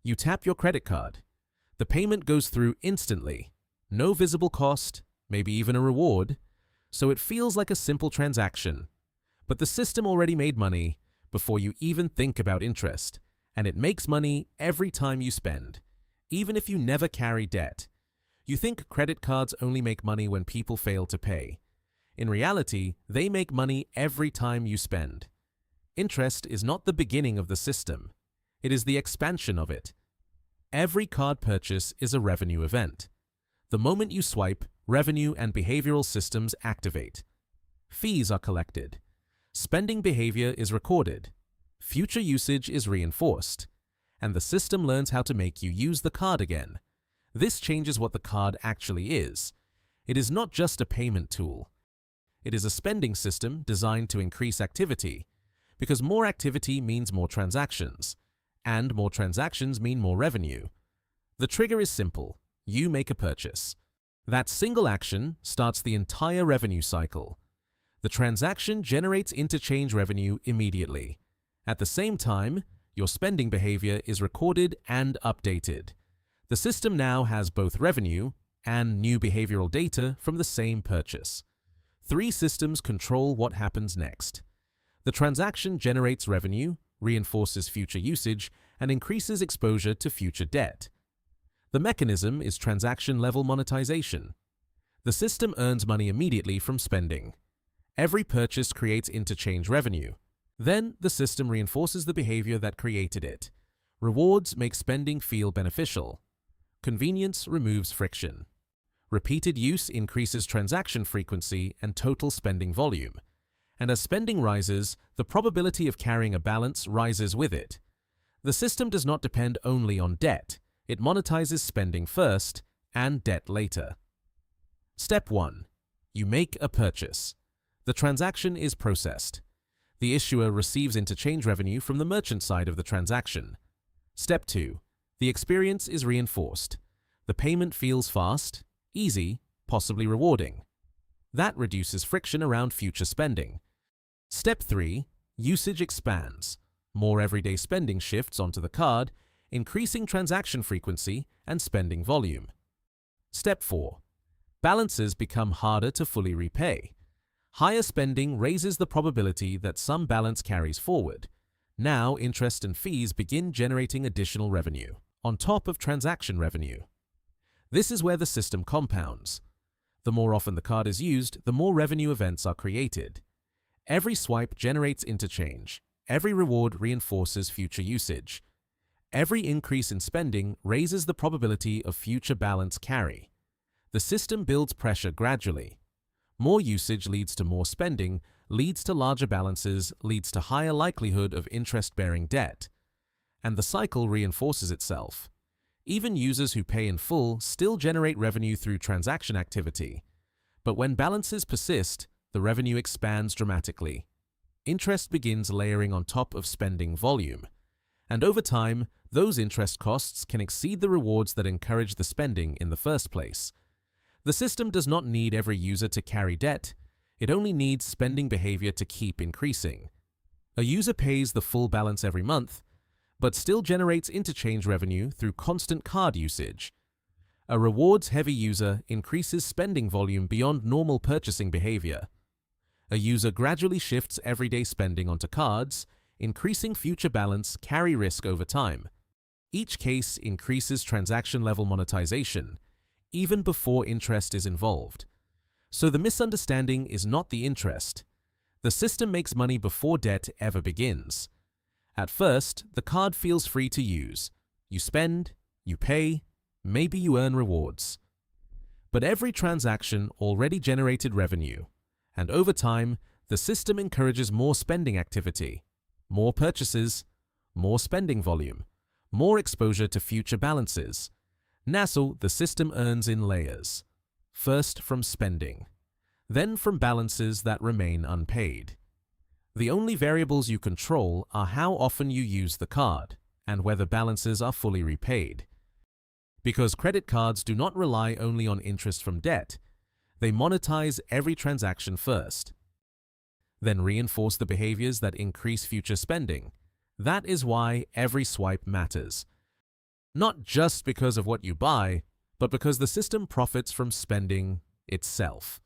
You tap your credit card. The payment goes through instantly. No visible cost, maybe even a reward, so it feels like a simple transaction. But the system already made money before you even think about interest, and it makes money every time you spend, even if you never carry debt. You think credit cards only make money when people fail to pay. In reality, they make money every time you spend. Interest is not the beginning of the system. It is the expansion of it. Every card purchase is a revenue event. The moment you swipe, revenue and behavioral systems activate. Fees are collected. Spending behavior is recorded. Future usage is reinforced. And the system learns how to make you use the card again. This changes what the card actually is. It is not just a payment tool. It is a spending system designed to increase activity, because more activity means more transactions, and more transactions mean more revenue. The trigger is simple. You make a purchase. That single action starts the entire revenue cycle. The transaction generates interchange revenue immediately. At the same time, your spending behavior is recorded and updated. The system now has both revenue and new behavioral data from the same purchase. Three systems control what happens next. The transaction generates revenue, reinforces future usage, and increases exposure to future debt. The mechanism is transaction-level monetization. The system earns money immediately from spending. Every purchase creates interchange revenue. Then, the system reinforces the behavior that created it. Rewards make spending feel beneficial. Convenience removes friction. Repeated use increases transaction frequency and total spending volume. And as spending rises, the probability of carrying a balance rises with it. The system does not depend only on debt. It monetizes spending first and debt later. Step 1. You make a purchase. The transaction is processed. The issuer receives interchange revenue from the merchant side of the transaction. Step 2. The experience is reinforced. The payment feels fast, easy, possibly rewarding. That reduces friction around future spending. Step 3. Usage expands. More everyday spending shifts onto the card, increasing transaction frequency and spending volume. Step 4. Balances become harder to fully repay. Higher spending raises the probability that some balance carries forward. Now, interest and fees begin generating additional revenue, on top of transaction revenue. This is where the system compounds. The more often the card is used, the more revenue events are created. Every swipe generates interchange. Every reward reinforces future usage. Every increase in spending raises the probability of future balance carry. The system builds pressure gradually. More usage leads to more spending, leads to larger balances, leads to higher likelihood of interest-bearing debt. And the cycle reinforces itself. Even users who pay in full still generate revenue through transaction activity. But when balances persist, the revenue expands dramatically. Interest begins layering on top of spending volume. And over time, those interest costs can exceed the rewards that encourage the spending in the first place. The system does not need every user to carry debt. It only needs spending behavior to keep increasing. A user pays the full balance every month, but still generates interchange revenue through constant card usage. A rewards-heavy user increases spending volume beyond normal purchasing behavior. A user gradually shifts everyday spending onto cards, increasing future balance carry risk over time. Each case increases transaction-level monetization, even before interest is involved. So the misunderstanding is not the interest. The system makes money before debt ever begins. At first, the card feels free to use. You spend, you pay, maybe you earn rewards. But every transaction already generated revenue, and over time, the system encourages more spending activity, more purchases, more spending volume, more exposure to future balances. Now, the system earns in layers. First from spending, then from balances that remain unpaid. The only variables you control are how often you use the card and whether balances are fully repaid. Because credit cards do not rely only on interest from debt, they monetize every transaction first, then reinforce the behaviors that increase future spending. That is why every swipe matters. Not just because of what you buy, but because the system profits from spending itself.